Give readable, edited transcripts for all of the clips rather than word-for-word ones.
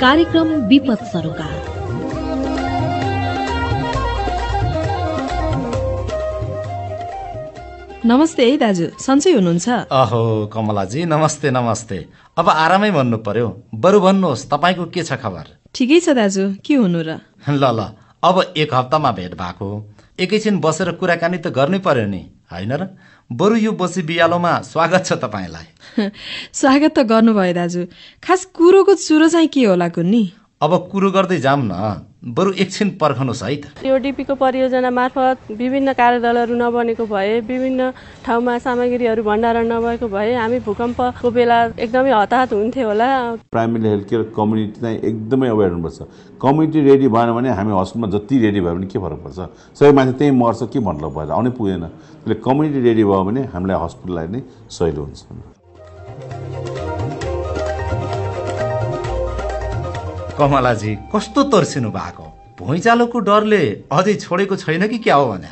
कार्यक्रम विपद सरोकार। नमस्ते है दाजु, सन्चै हुनुहुन्छ? अहो कमलाजी, नमस्ते नमस्ते। अब आरामै भन्नु पर्यो, बरु भन्नुहोस् तपाईँको के छ खबर? ठिकै छ दाजु, के हुनु र? ल अब एक हप्तामा भेट भएको, एकैछिन बसेर कुराकानी त गर्नै पर्यो नि, होइन र? बरु यो बसी बियालोमा स्वागत छ तपाईँलाई। स्वागत त गर्नुभयो दाजु, खास कुरोको चुरो चाहिँ के होला कुन्नी? अब कुरो गर्दै जाऊँ न, बरु एकछिन पर्खनुहोस् है त। ओडिपीको परियोजना मार्फत विभिन्न कार्यदलहरू नबनेको भए, विभिन्न ठाउँमा सामग्रीहरू भण्डारण नभएको भए हामी भूकम्पको बेला एकदमै हताहत हुन्थ्यो होला। प्राइमेरी हेल्थ केयर कम्युनिटी चाहिँ एकदमै अवेर हुनुपर्छ। कम्युनिटी रेडी भएन भने हामी हस्पिटलमा जति रेडी भयो भने के फरक पर्छ? सबै मान्छे त्यही मर्छ, के मतलब भएर आउनै पुगेन। त्यसले कम्युनिटी रेडी भयो भने हामीलाई हस्पिटललाई नै सजिलो हुन्छ। कमलाजी, कस्तो तर्सिनु भएको? भुइँचालोको डरले अझै छोडेको छैन कि क्या हो भने?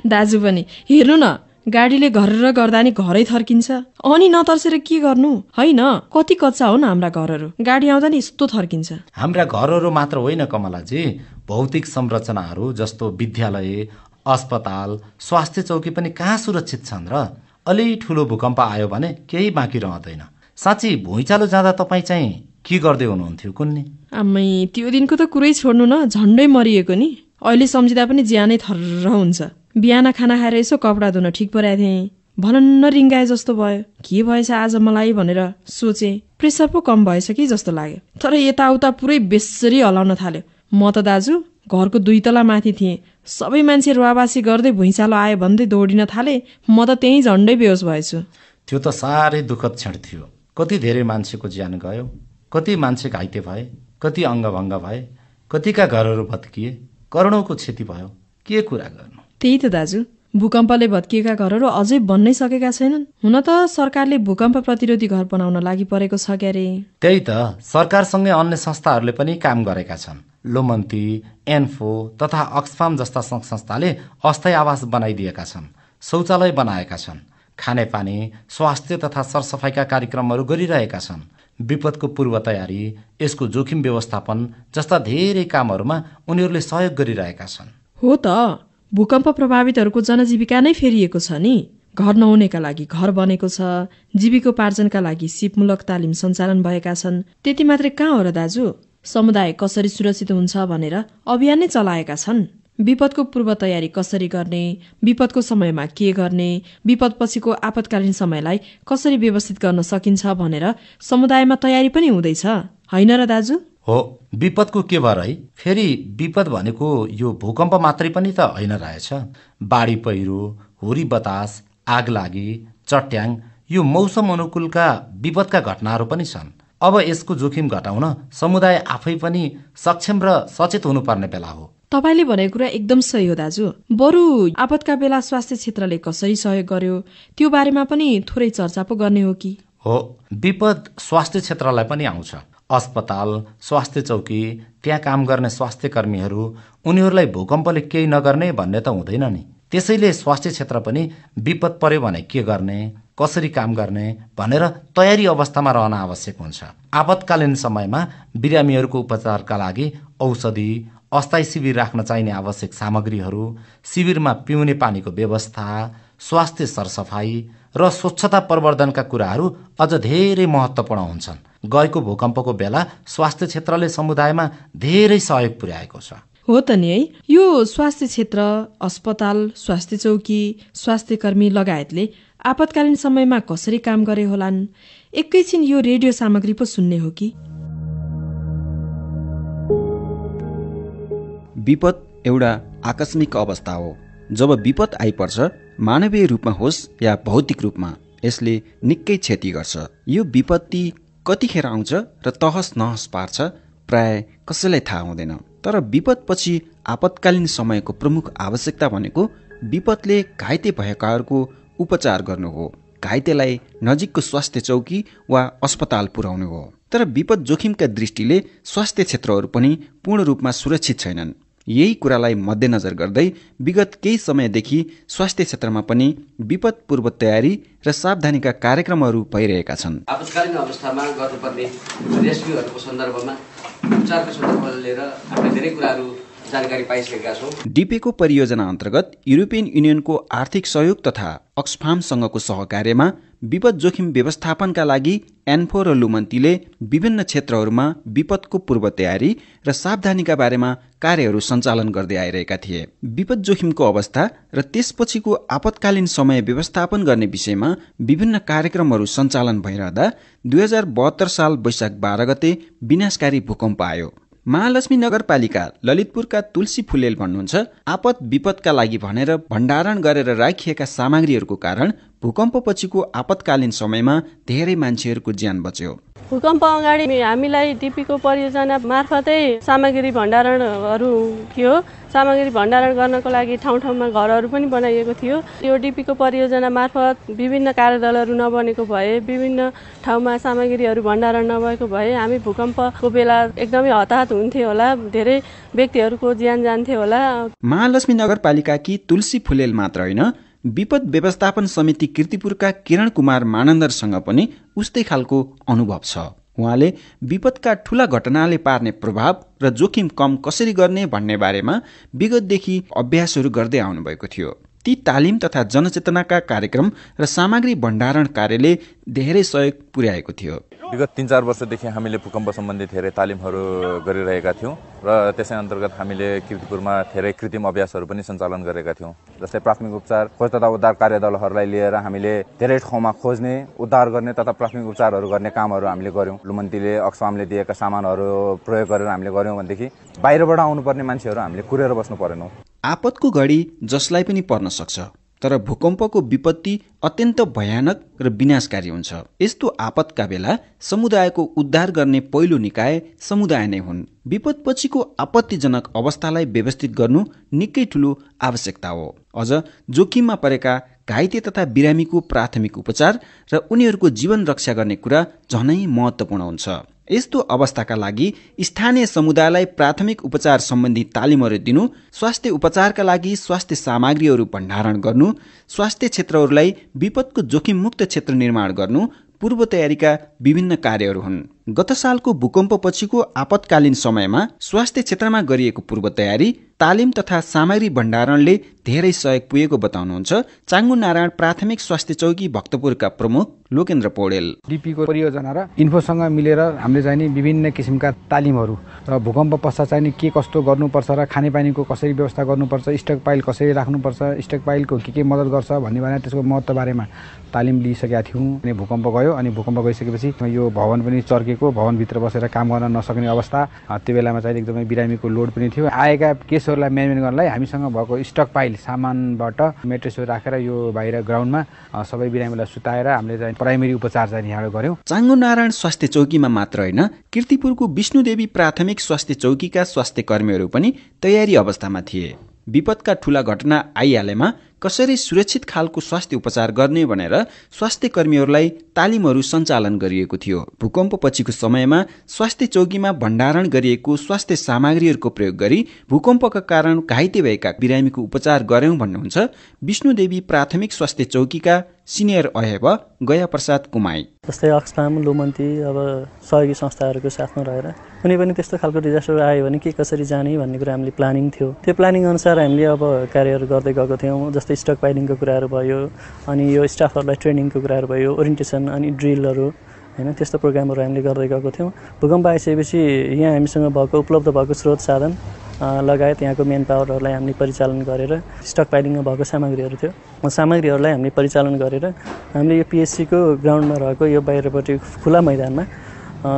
दाजु पनि हेर्नु न, गाडीले घरेर गर्दा नि घरै थर्किन्छ, अनि नतर्सेर के गर्नु? होइन, कति कच्चा हो न हाम्रा घरहरू, गाडी आउँदा नि यस्तो थर्किन्छ। हाम्रा घरहरू मात्र होइन कमलाजी, भौतिक संरचनाहरू जस्तो विद्यालय, अस्पताल, स्वास्थ्य चौकी पनि कहाँ सुरक्षित छन् र? अलि ठुलो भूकम्प आयो भने केही बाँकी रहँदैन। साँच्ची भुइँचालो जाँदा तपाईँ चाहिँ के गर्दै हुनुहुन्थ्यो कुन्नी? आमै त्यो दिनको त कुरै छोड्नु न, झन्डै मरिएको नि। अहिले सम्झिँदा पनि ज्यानै थर्र हुन्छ। बिहान खाना खाएर यसो कपडा धुन ठिक परेको थिएँ, भनन्न रिङ्गाए जस्तो भयो। के भएछ आज मलाई भनेर सोचे, प्रेसर पो कम भएछ कि जस्तो लाग्यो। तर यताउता पुरै बेसरी हलाउन थाल्यो। म त दाजु घरको 2 तला माथि थिएँ, सबै मान्छे रुवाबासी गर्दै भुइँचालो आयो भन्दै दौडिन थाले, म त त्यहीँ झन्डै बेहोस भएछु। त्यो त साह्रै दुःखद क्षण थियो। कति धेरै मान्छेको ज्यान गयो, कति मान्छे घाइते भए, कति अङ्गभङ्ग भए, कतिका घरहरू भत्किए, करोडौँको क्षति भयो। के कुरा गर्नु? त्यही त दाजु, भूकम्पले भत्किएका घरहरू अझै बन्नै सकेका छैनन्। हुन त सरकारले भूकम्प प्रतिरोधी घर बनाउन लागि परेको छ क्यारे। त्यही त, सरकारसँगै अन्य संस्थाहरूले पनि काम गरेका छन्। लोमन्ती, एन्फो तथा अक्सफाम जस्ता सङ्घ संस्थाले अस्थायी आवास बनाइदिएका छन्, शौचालय बनाएका छन्, खानेपानी, स्वास्थ्य तथा सरसफाइका कार्यक्रमहरू गरिरहेका छन्। विपदको पूर्व तयारी, यसको जोखिम व्यवस्थापन जस्ता धेरै कामहरूमा उनीहरूले सहयोग गरिरहेका छन्। हो त, भूकम्प प्रभावितहरूको जनजीविका नै फेरिएको छ नि। घर नहुनेका लागि घर बनेको छ, जीविकोपार्जनका लागि सिपमूलक तालिम सञ्चालन भएका छन्। त्यति मात्रै कहाँ हो र दाजु? समुदाय कसरी सुरक्षित हुन्छ भनेर अभियान नै चलाएका छन्। विपदको पूर्व तयारी कसरी गर्ने, विपदको समयमा के गर्ने, विपदपछिको आपतकालीन समयलाई कसरी व्यवस्थित गर्न सकिन्छ भनेर समुदायमा तयारी पनि हुँदैछ, होइन र दाजु? हो, विपदको के भएर है? फेरि विपद भनेको यो भूकम्प मात्रै पनि त होइन रहेछ। बाढी पहिरो, हुरी बतास, आगलागी, चट्याङ, यो मौसम अनुकूलका विपदका घटनाहरू पनि छन्। अब यसको जोखिम घटाउन समुदाय आफै पनि सक्षम र सचेत हुनुपर्ने बेला हो। तपाईले भनेको कुरा एकदम सही हो दाजु। बरु आपतका बेला स्वास्थ्य क्षेत्रले कसरी सहयोग गर्यो त्यो बारेमा पनि थोरै चर्चा पो गर्ने हो कि? हो, विपद स्वास्थ्य क्षेत्रलाई पनि आउँछ। अस्पताल, स्वास्थ्य चौकी, त्यहाँ काम गर्ने स्वास्थ्य कर्मीहरू, उनीहरूलाई भूकम्पले केही नगर्ने भन्ने त हुँदैन नि। त्यसैले स्वास्थ्य क्षेत्र पनि विपद पर्यो भने के गर्ने, कसरी काम गर्ने भनेर तयारी अवस्थामा रहन आवश्यक हुन्छ। आपतकालीन समयमा बिरामीहरूको उपचारका लागि औषधि, अस्थायी शिविर राख्न चाहिने आवश्यक सामग्रीहरू, शिविरमा पिउने पानीको व्यवस्था, स्वास्थ्य सरसफाई र स्वच्छता प्रवर्धनका कुराहरू अझ धेरै महत्त्वपूर्ण हुन्छन्। गएको भूकम्पको बेला स्वास्थ्य क्षेत्रले समुदायमा धेरै सहयोग पुर्याएको छ। हो त नि है। यो स्वास्थ्य क्षेत्र, अस्पताल, स्वास्थ्य चौकी, स्वास्थ्य कर्मी लगायतले आपतकालीन समयमा कसरी काम गरे होलान्? एकैछिन यो रेडियो सामग्री पो सुन्ने हो कि? विपद एउटा आकस्मिक अवस्था हो। जब विपद आइपर्छ, मानवीय रूपमा होस् या भौतिक रूपमा, यसले निकै क्षति गर्छ। यो विपत्ति कतिखेर आउँछ र तहस नहस पार्छ प्राय कसैलाई थाहा हुँदैन। तर विपदपछि आपतकालीन समयको प्रमुख आवश्यकता भनेको विपदले घाइते भएकाहरूको उपचार गर्नु हो, घाइतेलाई नजिकको स्वास्थ्य चौकी वा अस्पताल पुर्याउनु हो। तर विपद जोखिमका दृष्टिले स्वास्थ्य क्षेत्रहरू पनि पूर्ण रूपमा सुरक्षित छैनन्। यही कुरालाई मध्यनजर गर्दै विगत केही समयदेखि स्वास्थ्य क्षेत्रमा पनि विपद पूर्व तयारी र सावधानीका कार्यक्रमहरू भइरहेका छन्। आपतकालीन अवस्थामा गर्नुपर्ने रेस्क्युहरूको सन्दर्भमा उपचारको सन्दर्भमा लिएर हामीले धेरै कुराहरू जानकारी पाइसकेका छौँ। डिपेको परियोजना अन्तर्गत युरोपियन युनियनको आर्थिक सहयोग तथा अक्सफामसँगको सहकार्यमा विपद जोखिम व्यवस्थापनका लागि एन्फो र लुमन्तीले विभिन्न क्षेत्रहरूमा विपदको पूर्व तयारी र सावधानीका बारेमा कार्यहरू सञ्चालन गर्दै आइरहेका थिए। विपद जोखिमको अवस्था र त्यसपछिको आपतकालीन समय व्यवस्थापन गर्ने विषयमा विभिन्न कार्यक्रमहरू सञ्चालन भइरहँदा 2072 साल वैशाख 12 गते विनाशकारी भूकम्प आयो। महालक्ष्मी नगरपालिका ललितपुरका तुलसी फुलेल भन्नुहुन्छ, आपत विपदका लागि भनेर भण्डारण गरेर राखिएका सामग्रीहरूको कारण भूकम्पपछिको आपतकालीन समयमा धेरै मान्छेहरूको ज्यान बच्यो। भूकम्प अगाडि हामीलाई डिपीको परियोजना मार्फतै सामग्री भण्डारणहरू थियो। सामग्री भण्डारण गर्नको लागि ठाउँ ठाउँमा घरहरू पनि बनाइएको थियो। यो डिपीको परियोजना मार्फत विभिन्न कार्यदलहरू नबनेको भए, विभिन्न ठाउँमा सामग्रीहरू भण्डारण नभएको भए हामी भूकम्पको बेला एकदमै हताहत हुन्थ्यो होला, धेरै व्यक्तिहरूको ज्यान जान्थ्यो होला। महालक्ष्मी नगरपालिकाकी तुलसी फुलेल मात्र होइन, विपद व्यवस्थापन समिति कीर्तिपुरका किरण कुमार मानन्दरसँग पनि उस्तै खालको अनुभव छ। उहाँले विपदका ठूला घटनाले पार्ने प्रभाव र जोखिम कम कसरी गर्ने भन्ने बारेमा विगतदेखि अभ्यासहरू गर्दै आउनुभएको थियो। ती तालिम तथा जनचेतनाका कार्यक्रम र सामग्री भण्डारण कार्यले धेरै सहयोग पुर्याएको थियो। विगत 3-4 वर्षदेखि हामीले भूकम्प सम्बन्धी धेरै तालिमहरू गरिरहेका थियौँ र त्यसै अन्तर्गत हामीले कीर्तिपुरमा धेरै कृत्रिम अभ्यासहरू पनि सञ्चालन गरेका थियौँ। जस्तै प्राथमिक उपचार, खोज तथा उद्धार कार्यदलहरूलाई लिएर हामीले धेरै ठाउँमा खोज्ने, उद्धार गर्ने तथा प्राथमिक उपचारहरू गर्ने कामहरू हामीले गर्यौँ। लुमन्तीले अक्सफामले दिएका सामानहरू प्रयोग गरेर हामीले गर्यौँ भनेदेखि बाहिरबाट आउनुपर्ने मान्छेहरू हामीले कुरेर बस्नु परेनौँ। आपतको घडी जसलाई पनि पर्न सक्छ, तर भूकम्पको विपत्ति अत्यन्त भयानक र विनाशकारी हुन्छ। यस्तो आपतका बेला समुदायको उद्धार गर्ने पहिलो निकाय समुदाय नै हुन्। विपदपछिको आपत्तिजनक अवस्थालाई व्यवस्थित गर्नु निकै ठूलो आवश्यकता हो। अझ जोखिममा परेका घाइते तथा बिरामीको प्राथमिक उपचार र उनीहरूको जीवन रक्षा गर्ने कुरा झनै महत्त्वपूर्ण हुन्छ। यस्तो अवस्थाका लागि स्थानीय समुदायलाई प्राथमिक उपचार सम्बन्धी तालिमहरू दिनु, स्वास्थ्य उपचारका लागि स्वास्थ्य सामग्रीहरू भण्डारण गर्नु, स्वास्थ्य क्षेत्रहरूलाई विपदको जोखिममुक्त क्षेत्र निर्माण गर्नु पूर्व तयारीका विभिन्न कार्यहरू हुन्। गत सालको भूकम्पपछिको आपतकालीन समयमा स्वास्थ्य क्षेत्रमा गरिएको पूर्व तयारी, तालिम तथा सामग्री भण्डारणले धेरै सहयोग पुगेको बताउनुहुन्छ चाङ्गु नारायण प्राथमिक स्वास्थ्य चौकी भक्तपुरका प्रमुख लोकेन्द्र पौडेल। डिपीको परियोजना र इन्फोसँग मिलेर हामीले चाहिँ नि विभिन्न किसिमका तालिमहरू र भूकम्प पश्चात चाहिँ नि के कस्तो गर्नुपर्छ र खानेपानीको कसरी व्यवस्था गर्नुपर्छ, स्टक पाइल कसरी राख्नुपर्छ, स्टक पाइलको के मद्दत गर्छ भन्ने बारेमा त्यसको महत्त्व बारेमा तालिम लिइसकेका थियौँ। अनि भूकम्प गयो, अनि भूकम्प गइसकेपछि यो भवन पनि चर्केको, भवनभित्र बसेर काम गर्न नसक्ने अवस्था, त्यो बेलामा चाहिँ एकदमै बिरामीको लोड पनि थियो। आएका केसहरूलाई म्यानेजमेन्ट गर्नलाई हामीसँग भएको स्टक पाइल सामानबाट मेट्रेसहरू राखेर यो बाहिर ग्राउन्डमा सबै बिरामीलाई सुताएर हामीले चाहिँ प्राइमेरी उपचार चाहिँ यहाँ गर्यौँ। चाङ्गु नारायण स्वास्थ्य चौकीमा मात्र होइन, कीर्तिपुरको विष्णुदेवी प्राथमिक स्वास्थ्य चौकीका स्वास्थ्य कर्मीहरू पनि तयारी अवस्थामा थिए। विपदका ठूला घटना आइहालेमा कसरी सुरक्षित खालको स्वास्थ्य उपचार गर्ने भनेर स्वास्थ्य कर्मीहरूलाई तालिमहरू सञ्चालन गरिएको थियो। भूकम्पपछिको समयमा स्वास्थ्य चौकीमा भण्डारण गरिएको स्वास्थ्य सामग्रीहरूको प्रयोग गरी भूकम्पका कारण घाइते भएका बिरामीको उपचार गर्यौं भन्नुहुन्छ विष्णुदेवी प्राथमिक स्वास्थ्य चौकीका सिनियर अहेब गया प्रसाद कुमाई। जस्तै अक्सफाम, लुमन्ती अब सहयोगी संस्थाहरूको साथमा रहेर कुनै पनि त्यस्तो खालको डिजास्टर आयो भने के कसरी जाने भन्ने कुरा हामीले प्लानिङ थियो। त्यो प्लानिङ अनुसार हामीले अब कार्यहरू गर्दै गएको थियौँ। जस्तै स्टक पाइलिङको कुराहरू भयो, अनि यो स्टाफहरूलाई ट्रेनिङको कुराहरू भयो, ओरिएन्टेसन अनि ड्रिलहरू हैन, त्यस्तो प्रोग्रामहरू हामीले गर्दै गएको थियौँ। भूकम्प आइसकेपछि यहाँ हामीसँग भएको उपलब्ध भएको स्रोत साधन लगायत यहाँको मेन पावरहरूलाई हामीले परिचालन गरेर स्टक पाइलिङमा भएको सामग्रीहरू थियो, सामग्रीहरूलाई हामीले परिचालन गरेर हामीले यो पिएचसीको ग्राउन्डमा रहेको यो बाहिरपट्टि खुला मैदानमा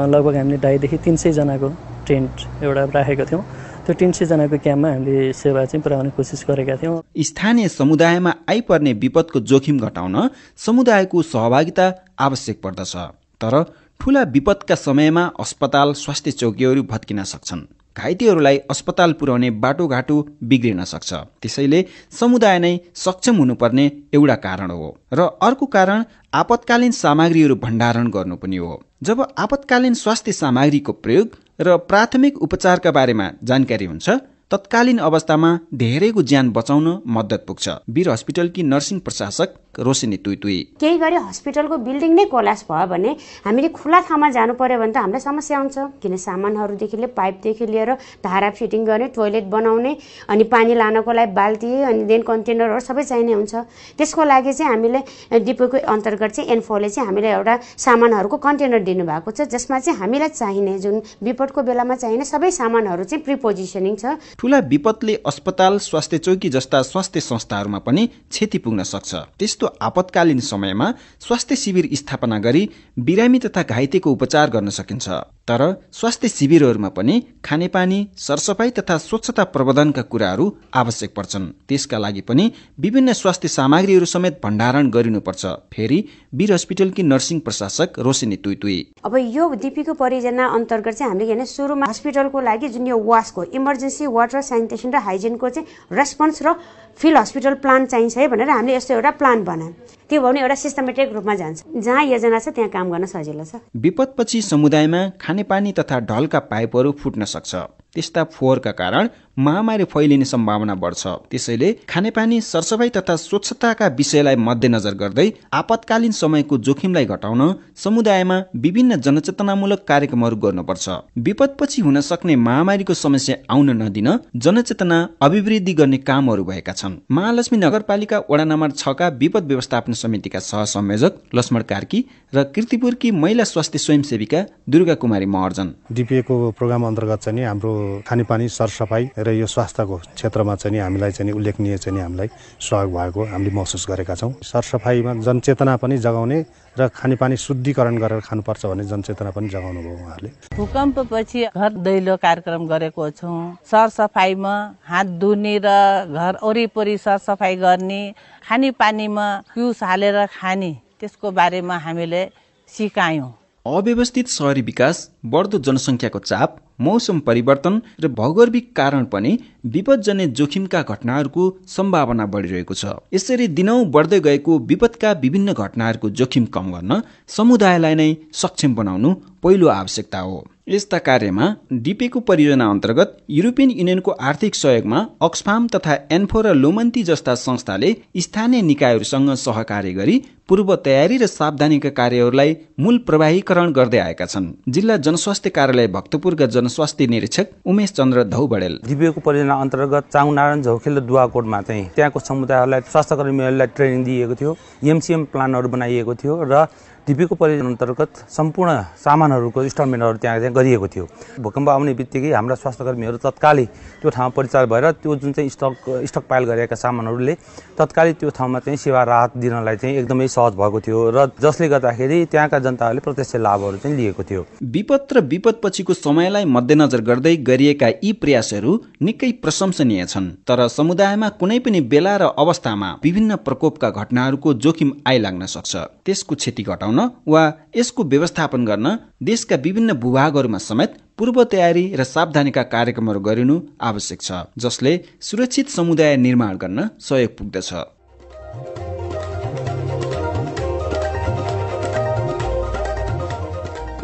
लगभग हामीले 250 देखि 300 जनाको टेन्ट एउटा राखेको थियौँ। त्यो 300 जनाको क्याम्पमा हामीले सेवा चाहिँ पुर्याउने कोसिस गरेका थियौँ। स्थानीय समुदायमा आइपर्ने विपदको जोखिम घटाउन समुदायको सहभागिता आवश्यक पर्दछ। तर ठूला विपदका समयमा अस्पताल, स्वास्थ्य चौकीहरू भत्किन सक्छन्। घाइतेहरूलाई अस्पताल पुर्याउने बाटोघाटो बिग्रिन सक्छ। त्यसैले समुदाय नै सक्षम हुनुपर्ने एउटा कारण हो। र अर्को कारण आपतकालीन सामग्रीहरू भण्डारण गर्नु पनि हो। जब आपतकालीन स्वास्थ्य सामग्रीको प्रयोग र प्राथमिक उपचारका बारेमा जानकारी हुन्छ, तत्कालीन अवस्थामा धेरैको ज्यान बचाउन मद्दत पुग्छ। वीर हस्पिटलकी नर्सिङ प्रशासक रोशनी तुइतुई। केही गरी हस्पिटलको बिल्डिङ नै कोल्याप्स भयो भने हामीले खुला ठाउँमा जानु पर्यो भने त हामीलाई समस्या हुन्छ, किन सामानहरूदेखि लिएर पाइपदेखि लिएर धारा फिटिङ गर्ने, टोयलेट बनाउने, अनि पानी लानको लागि बाल्टी अनि देन कन्टेनरहरू सबै चाहिने हुन्छ। त्यसको लागि चाहिँ हामीले डिपोको अन्तर्गत चाहिँ एन्फोले चाहिँ हामीलाई एउटा सामानहरूको कन्टेनर दिनुभएको छ, जसमा चाहिँ हामीलाई चाहिने जुन विपदको बेलामा चाहिने सबै सामानहरू चाहिँ प्रिपोजिसनिङ छ। ठूला विपदले अस्पताल, स्वास्थ्य चौकी जस्ता स्वास्थ्य संस्थाहरूमा पनि क्षति पुग्न सक्छ। त्यस्तो आपतकालीन समयमा स्वास्थ्य शिविर स्थापना गरी बिरामी तथा घाइतेको उपचार गर्न सकिन्छ। तर स्वास्थ्य शिविरहरूमा पनि खानेपानी, सरसफाई तथा स्वच्छता प्रबन्धनका कुराहरू आवश्यक पर्छन्। त्यसका लागि पनि विभिन्न स्वास्थ्य सामग्रीहरू समेत भण्डारण गरिनुपर्छ। फेरि वीर हस्पिटलकी नर्सिङ प्रशासक रोशनी तुइतुई। अब यो डिपीको परियोजना अन्तर्गत चाहिँ हामीले हेर्ने सुरुमा हस्पिटलको लागि जुन यो वासको इमर्जेन्सी वाटर सेनिटेसन र हाइजिनको चाहिँ रेस्पोन्स र फिल्ड हस्पिटल प्लान चाहिन्छ है भनेर हामीले यस्तो एउटा प्लान बनायौँ। त्यो भने एउटा सिस्टमेटिक रूपमा जान्छ, जहाँ योजना छ त्यहाँ काम गर्न सजिलो छ। विपदपछि समुदायमा खानेपानी तथा ढलका पाइपहरू फुट्न सक्छ। त्यस्ता फोहोरका कारण महामारी फैलिने सम्भावना बढ्छ। त्यसैले खानेपानी, सरसफाई तथा स्वच्छताका विषयलाई मध्यनजर गर्दै आपतकालीन समयको जोखिमलाई घटाउन समुदायमा विभिन्न जनचेतनामूलक कार्यक्रमहरू गर्नुपर्छ। विपदपछि हुन सक्ने महामारीको समस्या आउन नदिन जनचेतना अभिवृद्धि गर्ने कामहरू भएका छन्। महालक्ष्मी नगरपालिका वडा नम्बर 6 का विपद व्यवस्थापन समितिका सहसंयोजक लक्ष्मण कार्की र कीर्तिपुरकी महिला स्वास्थ्य स्वयंसेविका दुर्गा कुमारी महर्जन। डिपिएको प्रोग्राम अन्तर्गत चाहिँ हाम्रो खानेपानी, सरसफाई र यो स्वास्थ्यको क्षेत्रमा चाहिँ हामीलाई चाहिँ उल्लेखनीय चाहिँ हामीलाई सहयोग भएको हामीले महसुस गरेका छौँ। सरसफाइमा जनचेतना पनि जगाउने र खानेपानी शुद्धिकरण गरेर खानुपर्छ भन्ने जनचेतना पनि जगाउनु भयो उहाँहरूले। भूकम्पपछि घर दैलो कार्यक्रम गरेको छौँ। सरसफाइमा हात धुने र घर वरिपरि सरसफाइ गर्ने, खानेपानीमा क्युस हालेर खाने, त्यसको बारेमा हामीले सिकायौँ। अव्यवस्थित शहरी विकास, बढ्दो जनसङ्ख्याको चाप, मौसम परिवर्तन र भौगोलिक कारण पनि विपदजन्य जोखिमका घटनाहरूको सम्भावना बढिरहेको छ। यसरी दिनौं बढ्दै गएको विपदका विभिन्न घटनाहरूको जोखिम कम गर्न समुदायलाई नै सक्षम बनाउनु पहिलो आवश्यकता हो। यस्ता कार्यमा डिपेको परियोजना अन्तर्गत युरोपियन युनियनको आर्थिक सहयोगमा अक्सफाम तथा एन्फो र लोमन्ती जस्ता संस्थाले स्थानीय निकायहरूसँग सहकार्य गरी पूर्व तयारी र सावधानीका कार्यहरूलाई मूल प्रवाहीकरण गर्दै आएका छन्। जिल्ला जनस्वास्थ्य कार्यालय भक्तपुरका जनस्वास्थ्य निरीक्षक उमेश चन्द्र धौबडेल। डिपिएको परियोजना अन्तर्गत चाङनारायण झौखेल र दुवाकोटमा चाहिँ त्यहाँको समुदायहरूलाई, स्वास्थ्य कर्मीहरूलाई ट्रेनिङ दिएको थियो, एमसीएम प्लानहरू बनाइएको थियो र डिपिएको परियोजना अन्तर्गत सम्पूर्ण सामानहरूको इन्स्टलमेन्टहरू त्यहाँ गरिएको थियो। भूकम्प आउने बित्तिकै हाम्रा स्वास्थ्यकर्मीहरू तत्कालै त्यो ठाउँमा परिचार भएर त्यो जुन चाहिँ स्टक पाइल गरेका सामानहरूले तत्कालै त्यो ठाउँमा चाहिँ सेवा राहत दिनलाई चाहिँ एकदमै सहज भएको थियो र जसले गर्दाखेरि त्यहाँका जनताहरूले प्रत्यक्ष लाभहरू चाहिँ लिएको थियो। विपद र विपदपछिको समयलाई मध्यनजर गर्दै गरिएका यी प्रयासहरू निकै प्रशंसनीय छन्। तर समुदायमा कुनै पनि बेला र अवस्थामा विभिन्न प्रकोपका घटनाहरूको जोखिम आइलाग्न सक्छ। त्यसको क्षति घटाउन वा यसको व्यवस्थापन गर्न देशका विभिन्न भूभागहरूमा समेत पूर्व तयारी र सावधानीका कार्यक्रमहरू गरिनु आवश्यक छ, जसले सुरक्षित समुदाय निर्माण गर्न सहयोग पुग्दछ।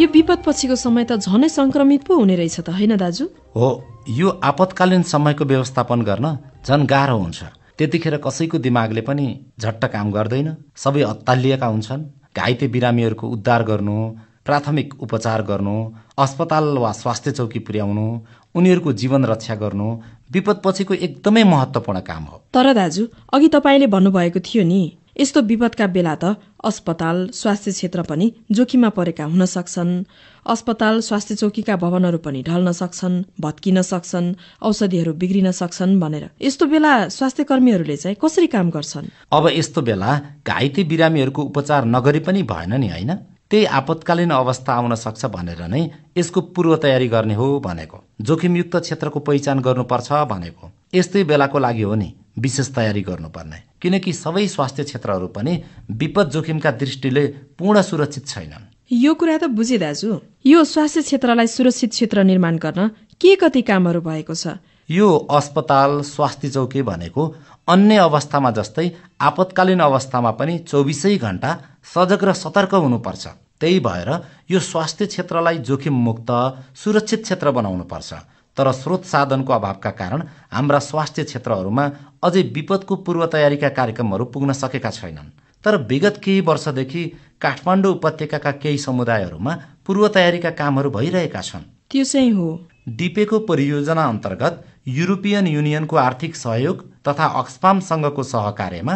यो विपद पछिको समय त झनै संक्रमित पो हुने रहेछ त, होइन दाजु? हो, यो आपतकालीन समयको व्यवस्थापन गर्न झन गाह्रो हुन्छ। त्यतिखेर कसैको दिमागले पनि झट्ट काम गर्दैन। सबै अत्तालिएका हुन्छन्। घाइते बिरामीहरूको उद्धार गर्नु, प्राथमिक उपचार गर्नु, अस्पताल वा स्वास्थ्य चौकी पुर्याउनु, उनीहरूको जीवन रक्षा गर्नु विपदपछिको एकदमै महत्त्वपूर्ण काम हो। तर दाजु, अघि तपाईँले भन्नुभएको थियो नि, यस्तो विपदका बेला त अस्पताल, स्वास्थ्य क्षेत्र पनि जोखिममा परेका हुन सक्छन्। अस्पताल, स्वास्थ्य चौकीका भवनहरू पनि ढल्न सक्छन्, भत्किन सक्छन्, औषधिहरू बिग्रिन सक्छन् भनेर यस्तो बेला स्वास्थ्य कर्मीहरूले चाहिँ कसरी काम गर्छन्? अब यस्तो बेला घाइते बिरामीहरूको उपचार नगरी पनि भएन नि, होइन? त्यही आपतकालीन अवस्था आउन सक्छ भनेर नै यसको पूर्व तयारी गर्ने हो भनेको। जोखिमयुक्त क्षेत्रको पहिचान गर्नुपर्छ भनेको यस्तै बेलाको लागि हो नि विशेष तयारी गर्नुपर्ने। किनकि सबै स्वास्थ्य क्षेत्रहरू पनि विपद जोखिमका दृष्टिले पूर्ण सुरक्षित छैनन्। यो कुरा त बुझे दाजु। यो स्वास्थ्य क्षेत्रलाई सुरक्षित क्षेत्र निर्माण गर्न के कति कामहरू भएको छ? यो अस्पताल, स्वास्थ्य चौकी भनेको अन्य अवस्थामा जस्तै आपतकालीन अवस्थामा पनि 24 घण्टा सजग र सतर्क हुनुपर्छ। त्यही भएर यो स्वास्थ्य क्षेत्रलाई जोखिम मुक्त, सुरक्षित क्षेत्र बनाउनुपर्छ। तर स्रोत साधनको अभावका कारण हाम्रा स्वास्थ्य क्षेत्रहरूमा अझै विपदको पूर्व तयारीका कार्यक्रमहरू पुग्न सकेका छैनन्। तर विगत केही वर्षदेखि काठमाडौँ उपत्यकाका केही समुदायहरूमा पूर्व तयारीका कामहरू भइरहेका छन्। त्यो चाहिँ हो डिपेको परियोजना अन्तर्गत युरोपियन युनियनको आर्थिक सहयोग तथा अक्सफामसँगको सहकार्यमा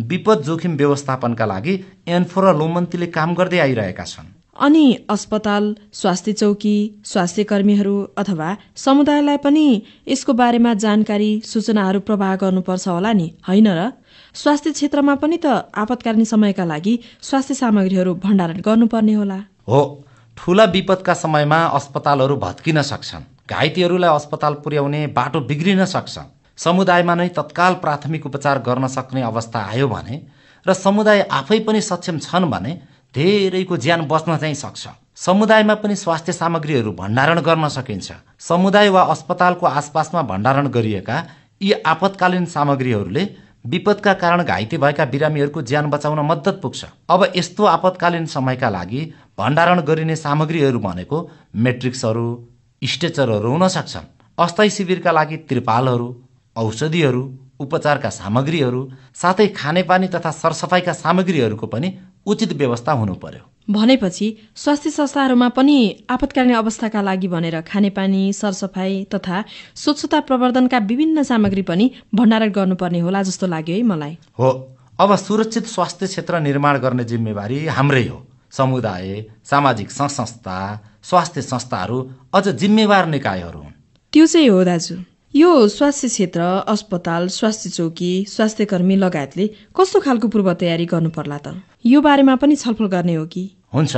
विपद जोखिम व्यवस्थापनका लागि एन्फो र लोमन्तीले काम गर्दै आइरहेका छन्। अनि अस्पताल, स्वास्थ्य चौकी, स्वास्थ्य कर्मीहरू अथवा समुदायलाई पनि यसको बारेमा जानकारी सूचनाहरू प्रवाह गर्नुपर्छ होला नि, होइन र? स्वास्थ्य क्षेत्रमा पनि त आपतकालीन समयका लागि स्वास्थ्य सामग्रीहरू भण्डारण गर्नुपर्ने होला। हो, ठूला विपदका समयमा अस्पतालहरू भत्किन सक्छन्, घाइतेहरूलाई अस्पताल पुर्याउने बाटो बिग्रिन सक्छ। समुदायमा नै तत्काल प्राथमिक उपचार गर्न सक्ने अवस्था आयो भने र समुदाय आफै पनि सक्षम छन् भने धेरैको ज्यान बच्न चाहिँ सक्छ। समुदायमा पनि स्वास्थ्य सामग्रीहरू भण्डारण गर्न सकिन्छ। समुदाय वा अस्पतालको आसपासमा भण्डारण गरिएका यी आपतकालीन सामग्रीहरूले विपदका कारण घाइते भएका बिरामीहरूको ज्यान बचाउन मद्दत पुग्छ। अब यस्तो आपतकालीन समयका लागि भण्डारण गरिने सामग्रीहरू भनेको मेट्रिक्सहरू, स्ट्रेचरहरू हुन सक्छन्। अस्थायी शिविरका लागि त्रिपालहरू, औषधिहरू, उपचारका सामग्रीहरू, साथै खानेपानी तथा सरसफाइका सामग्रीहरूको पनि उचित व्यवस्था हुनु पर्यो। भनेपछि स्वास्थ्य संस्थाहरूमा पनि आपतकालीन अवस्थाका लागि भनेर खानेपानी, सरसफाइ तथा स्वच्छता प्रवर्धनका विभिन्न सामग्री पनि भण्डारण गर्नुपर्ने होला जस्तो लाग्यो है मलाई। हो, अब सुरक्षित स्वास्थ्य क्षेत्र निर्माण गर्ने जिम्मेवारी हाम्रै हो। समुदाय, सामाजिक संस्था, स्वास्थ्य संस्थाहरू अझ जिम्मेवार निकायहरू हुन्। त्यो चाहिँ हो दाजु। यो स्वास्थ्य क्षेत्र, अस्पताल, स्वास्थ्य चौकी, स्वास्थ्य कर्मी लगायतले कस्तो खालको पूर्व तयारी गर्नु पर्ला त? यो बारेमा पनि छलफल गर्ने हो कि? हुन्छ,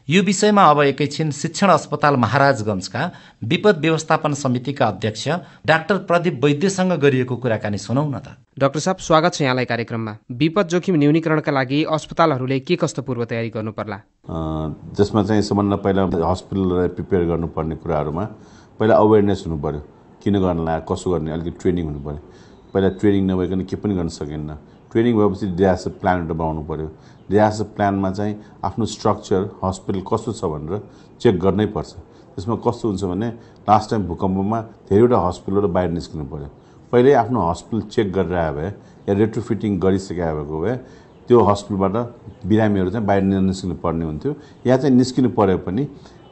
यो विषयमा अब एकैछिन शिक्षण अस्पताल महाराजगञ्जका विपद व्यवस्थापन समितिका अध्यक्ष डाक्टर प्रदीप वैद्यसँग गरिएको कुराकानी सुनौ न त। डाक्टर साहब, स्वागत छ यहाँलाई कार्यक्रममा। विपद जोखिम न्यूनीकरणका लागि अस्पतालहरूले के कस्तो पूर्व तयारी गर्नु पर्ला? जसमा चाहिँ सबभन्दा पहिला हस्पिटललाई प्रिपेयर गर्नुपर्ने कुराहरूमा पहिला अवेरनेस हुनु पर्यो। किन गर्नलाई, कसो गर्ने, अलिकति ट्रेनिङ हुनु पर्यो। पहिला ट्रेनिङ नभइकन के पनि गर्न सकिन्न। ट्रेनिङ भएपछि डिजास्टर प्लान एउटा बनाउनु पर्यो। डिजास्टर प्लानमा चाहिँ आफ्नो स्ट्रक्चर, हस्पिटल कस्तो छ भनेर चेक गर्नै पर्छ। त्यसमा कस्तो हुन्छ भने लास्ट टाइम भूकम्पमा धेरैवटा हस्पिटलबाट बाहिर निस्किनु पर्यो। पहिल्यै आफ्नो हस्पिटल चेक गरेर आए भए या रेट्रोफिटिङ गरिसकेको भएको भए त्यो हस्पिटलबाट बिरामीहरू चाहिँ बाहिर निस्किनु पर्ने हुन्थ्यो। या चाहिँ निस्किनु पऱ्यो पनि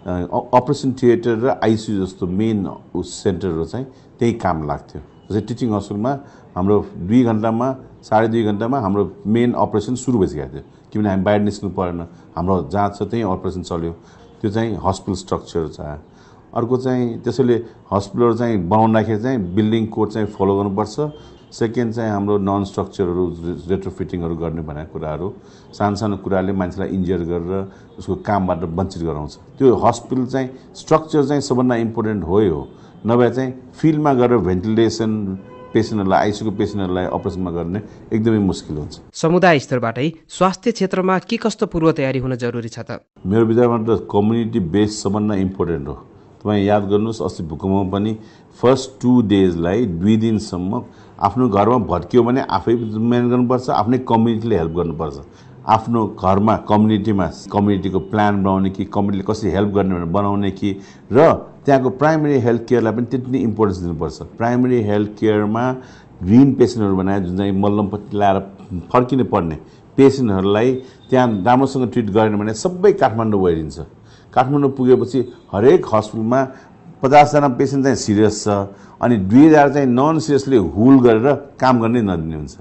अपरेसन थिएटर र आइसियु जस्तो मेन सेन्टरहरू चाहिँ त्यही काम लाग्थ्यो। जस्तै टिचिङ हस्पिटलमा हाम्रो 2 घन्टामा 2.5 घन्टामा हाम्रो मेन अपरेसन सुरु भइसकेको थियो, किनभने हामी बाहिर निस्किनु परेन। हाम्रो जहाँ छ त्यही अपरेसन चल्यो। त्यो चाहिँ हस्पिटल स्ट्रक्चर छ। अर्को चाहिँ त्यसैले हस्पिटलहरू चाहिँ बनाउँदाखेरि चाहिँ बिल्डिङ कोड चाहिँ फलो गर्नुपर्छ। सेकेन्ड चाहिँ हाम्रो नन स्ट्रक्चरहरू, रेट्रोफिटिङहरू गर्ने भनेको कुराहरू, सानो सानो कुराले मान्छेलाई इन्जर गरेर उसको कामबाट वञ्चित गराउँछ। त्यो हस्पिटल चाहिँ स्ट्रक्चर चाहिँ सबभन्दा इम्पोर्टेन्ट हो। नभए चाहिँ फिल्डमा गएर भेन्टिलेसन पेसेन्टहरूलाई, आइसियुको पेसेन्टहरूलाई अपरेसनमा गर्ने एकदमै मुस्किल हुन्छ। समुदाय स्तरबाटै स्वास्थ्य क्षेत्रमा के कस्तो पूर्व तयारी हुन जरुरी छ त? मेरो विचारमा त कम्युनिटी बेस सबभन्दा इम्पोर्टेन्ट हो। तपाईँ याद गर्नुहोस्, अस्ति भूकम्पमा पनि फर्स्ट 2 डेजलाई 2 दिनसम्म आफ्नो घरमा भत्कियो भने आफै मेहनत गर्नुपर्छ, आफ्नै कम्युनिटीले हेल्प गर्नुपर्छ। आफ्नो घरमा कम्युनिटीको प्लान बनाउने कि कम्युनिटीले कसरी हेल्प गर्ने भनेर बनाउने कि, र त्यहाँको प्राइमेरी हेल्थ केयरलाई पनि त्यति नै इम्पोर्टेन्स दिनुपर्छ। प्राइमेरी हेल्थ केयरमा ग्रिन पेसेन्टहरू बनाए, जुन चाहिँ मल्लमपट्टि लाएर फर्किनु पर्ने पेसेन्टहरूलाई त्यहाँ राम्रोसँग ट्रिट गरेन भने सबै काठमाडौँ गइदिन्छ। काठमाडौँ पुगेपछि हरेक हस्पिटलमा 50 जना पेसेन्ट चाहिँ सिरियस छ, अनि 2000 चाहिँ नन सिरियसली हुल गरेर काम गर्नै नदिने हुन्छ।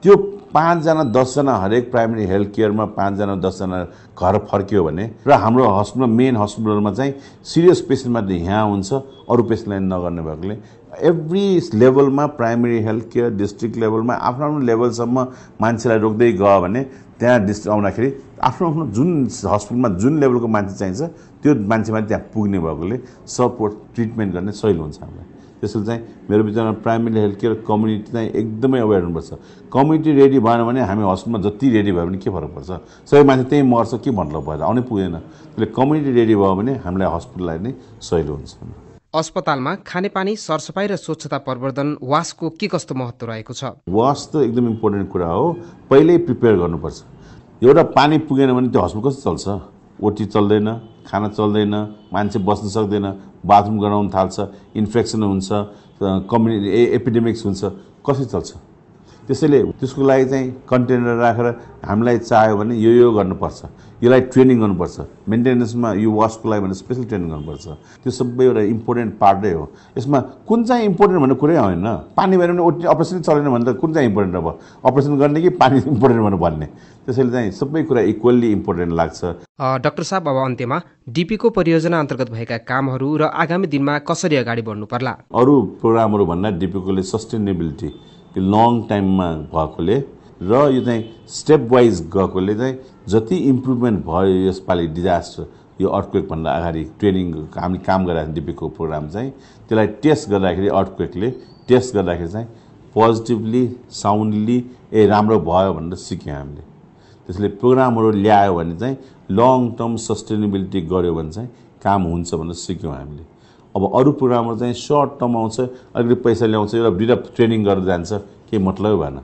त्यो 5 जना 10 जना हरेक प्राइमेरी हेल्थ केयरमा 5 जना 10 जना घर फर्कियो भने, र हाम्रो हस्पिटलमा मेन हस्पिटलमा चाहिँ सिरियस पेसेन्ट मात्रै यहाँ हुन्छ, अरू पेसेन्टलाई नगर्ने भएकोले एभ्री लेभलमा प्राइमेरी हेल्थ केयर डिस्ट्रिक्ट लेभलमा आफ्नो आफ्नो लेभलसम्म मान्छेलाई रोक्दै गयो भने त्यहाँ डिस्ट्रिक्ट आउँदाखेरि आफ्नो आफ्नो जुन हस्पिटलमा जुन लेभलको मान्छे चाहिन्छ त्यो मान्छेमा त्यहाँ पुग्ने भएकोले सपोर्ट ट्रिटमेन्ट गर्ने सजिलो हुन्छ हामीलाई। त्यसैले चाहिँ मेरो विचारमा प्राइमेरी हेल्थ केयर कम्युनिटी चाहिँ एकदमै अवेर हुनुपर्छ। कम्युनिटी रेडी भएन भने हामी हस्पिटलमा जति रेडी भयो भने के फरक पर्छ? सबै मान्छे त्यहीँ मर्छ, के मतलब भएर आउनै पुगेन। त्यसले कम्युनिटी रेडी भयो भने हामीलाई हस्पिटललाई नै सजिलो हुन्छ। अस्पतालमा खानेपानी, सरसफाइ र स्वच्छता प्रवर्धन, वासको के कस्तो महत्त्व रहेको छ? वास त एकदम इम्पोर्टेन्ट कुरा हो। पहिल्यै प्रिपेयर गर्नुपर्छ। एउटा पानी पुगेन भने त्यो हस्पिटल कस्तो चल्छ? ओटी चल्दैन, खाना चल्दैन, मान्छे बस्न सक्दैन, बाथरुम गराउन थाल्छ, इन्फेक्सन हुन्छ, कम्युनिटी एपिडेमिक्स हुन्छ, कसरी चल्छ? त्यसैले त्यसको लागि चाहिँ कन्टेनर राखेर हामीलाई चाह्यो भने यो गर्नुपर्छ, यसलाई ट्रेनिङ गर्नुपर्छ, मेन्टेनेन्समा यो वासको लागि भने स्पेसल ट्रेनिङ गर्नुपर्छ। त्यो सबै एउटा इम्पोर्टेन्ट पार्टै हो। यसमा कुन चाहिँ इम्पोर्टेन्ट भन्ने कुरै होइन। पानी भएर पनि अपरेसन चलेन भने त कुन चाहिँ इम्पोर्टेन्ट अब अपरेसन गर्ने कि पानी इम्पोर्टेन्ट भन्ने? त्यसैले चाहिँ सबै कुरा इक्वल्ली इम्पोर्टेन्ट लाग्छ। डाक्टर साहब, अब अन्त्यमा डिपीको परियोजना अन्तर्गत भएका कामहरू र आगामी दिनमा कसरी अगाडि बढ्नु पर्ला? अरू प्रोग्रामहरू भन्दा डिपीकोले सस्टेनेबिलिटी लङ टाइममा भएकोले र यो चाहिँ स्टेप वाइज गएकोले चाहिँ जति इम्प्रुभमेन्ट भयो यसपालि डिजास्टर यो अर्थक्वेकभन्दा अगाडि ट्रेनिङ हामीले काम गरिरहेको डिपीको प्रोग्राम चाहिँ त्यसलाई टेस्ट गर्दाखेरि अर्थक्वेकले टेस्ट गर्दाखेरि चाहिँ पोजिटिभली साउन्डली राम्रो भयो भनेर सिक्यौँ हामीले। त्यसले प्रोग्रामहरू ल्यायो भने चाहिँ लङ टर्म सस्टेनेबिलिटी गऱ्यो भने चाहिँ काम हुन्छ भनेर सिक्यौँ हामीले। अब अरू प्रोग्रामहरू चाहिँ सर्ट टर्म आउँछ, अलिकति पैसा ल्याउँछ, एउटा दुईवटा ट्रेनिङ गरेर जान्छ, केही मतलब भएन।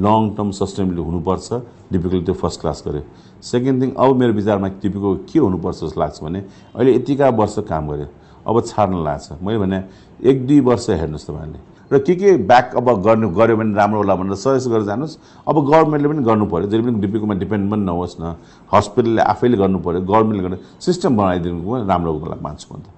लङ टर्म सस्टेनेबिलिटी हुनुपर्छ। डिपीकोले त्यो फर्स्ट क्लास गर्यो। सेकेन्ड थिङ, अब मेरो विचारमा डिपीको के हुनुपर्छ जस्तो लाग्छ भने अहिले यतिका वर्ष काम गर्यो, अब छाड्न लाग्छ। मैले भने 1-2 वर्ष हेर्नुहोस् तपाईँले र के ब्याक अब गऱ्यो भने राम्रो होला भनेर सजेस्ट गरेर जानुहोस्। अब गभर्मेन्टले पनि गर्नु पऱ्यो, जहिले पनि डिपीकोमा डिपेन्ड पनि नहोस् न, हस्पिटलले आफैले गर्नु पऱ्यो, गभर्मेन्टले गर्नु सिस्टम बनाइदिनु राम्रो होला मान्छु म त।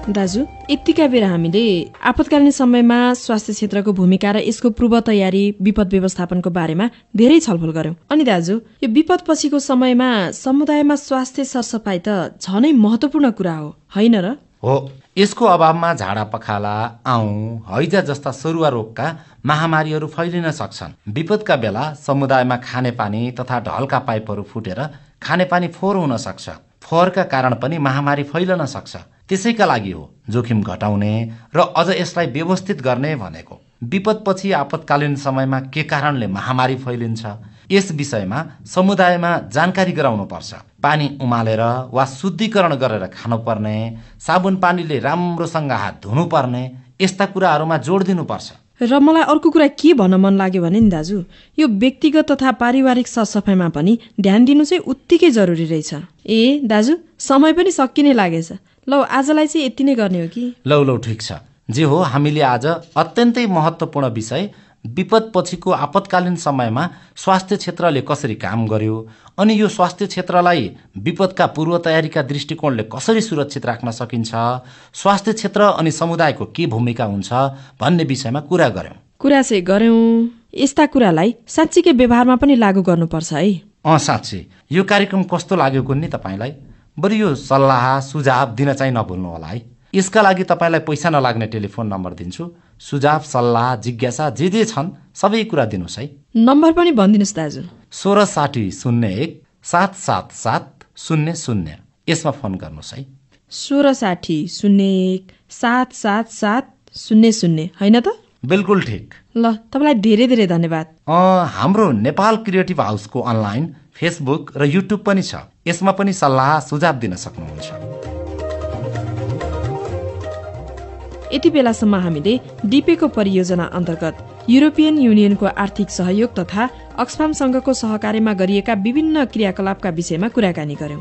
दाजु, यतिका बेर हामीले आपतकालीन समयमा स्वास्थ्य क्षेत्रको भूमिका र यसको पूर्व तयारी विपद व्यवस्थापनको बारेमा धेरै छलफल गर्यौं। अनि दाजु, यो विपद पछिको समयमा समुदायमा स्वास्थ्य सरसफाई त झनै महत्त्वपूर्ण कुरा हो, होइन र? हो। यसको अभावमा झाडा पखाला, आउँ, हैजा जस्ता सरुवा रोगका महामारीहरू फैलिन सक्छन्। विपदका बेला समुदायमा खानेपानी तथा ढलका पाइपहरू फुटेर खानेपानी फोहोर हुन सक्छ। फोहोरका कारण पनि महामारी फैलन सक्छ। त्यसैका लागि हो जोखिम घटाउने र अझ यसलाई व्यवस्थित गर्ने भनेको। विपदपछि आपतकालीन समयमा के कारणले महामारी फैलिन्छ यस विषयमा समुदायमा जानकारी गराउनुपर्छ। पानी उमालेर वा शुद्धिकरण गरेर खानुपर्ने, साबुन पानीले राम्रोसँग हात धुनुपर्ने, यस्ता कुराहरूमा जोड दिनुपर्छ। र मलाई अर्को कुरा के भन्न मन लाग्यो भने नि दाजु, यो व्यक्तिगत तथा पारिवारिक सरसफाइमा पनि ध्यान दिनु चाहिँ उत्तिकै जरुरी रहेछ। दाजु, समय पनि सकिने लागेछ। लौ, आजलाई चाहिँ यति नै गर्ने हो कि? लौ ठिक छ। जे हो, हामीले आज अत्यन्तै महत्त्वपूर्ण विषय विपद पछिको आपतकालीन समयमा स्वास्थ्य क्षेत्रले कसरी काम गर्यो अनि यो स्वास्थ्य क्षेत्रलाई विपदका पूर्व तयारीका दृष्टिकोणले कसरी सुरक्षित राख्न सकिन्छ, स्वास्थ्य क्षेत्र अनि समुदायको के भूमिका हुन्छ भन्ने विषयमा कुरा गर्यौं। कुरा चाहिँ गर्यौं, यस्ता कुरालाई साँच्चीकै व्यवहारमा पनि लागू गर्नुपर्छ है। साँच्चै यो कार्यक्रम कस्तो लाग्यो कुन्नी तपाईलाई? बरु यो सल्लाह सुझाव दिन चाहिँ नभुल्नु होला है। यसका लागि तपाईलाई पैसा नलाग्ने टेलिफोन नम्बर दिन्छु। सुझाव, सल्लाह, जिज्ञासा जे छन् सबै कुरा दिनुस् है। नम्बर पनि भनिदिनुस् दाजु। 1660-01-77700। यसमा फोन गर्नुस् है। 1660-01-77700, हैन त? बिल्कुल ठिक। ल, तपाईलाई धेरै धेरै धन्यवाद। हाम्रो नेपाल क्रिएटिभ हाउसको अनलाइन फेसबुक र युट्युब पनि छ। यसमा पनि सल्लाह सुझाव दिन सक्नुहुन्छ। यति बेलासम्म हामीले डिपेको परियोजना अन्तर्गत युरोपियन युनियनको आर्थिक सहयोग तथा अक्सफाम संघको सहकार्यमा गरिएका विभिन्न क्रियाकलापका विषयमा कुराकानी गर्यौं।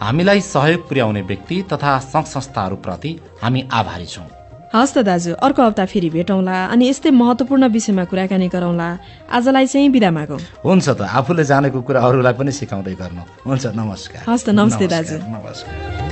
हामीलाई सहयोग पुर्याउने व्यक्ति तथा संघ संस्थाहरूप्रति हामी आभारी छौं। हस् त दाजु, अर्को हप्ता फेरि भेटौँला अनि यस्तै महत्त्वपूर्ण विषयमा कुराकानी गरौँला। आजलाई चाहिँ बिदा मागौँ। हुन्छ त, आफूले जानेको कुरा अरूलाई पनि सिकाउँदै गर्नु। हुन्छ, नमस्कार। हस् त, नमस्ते दाजु। नमस्कार।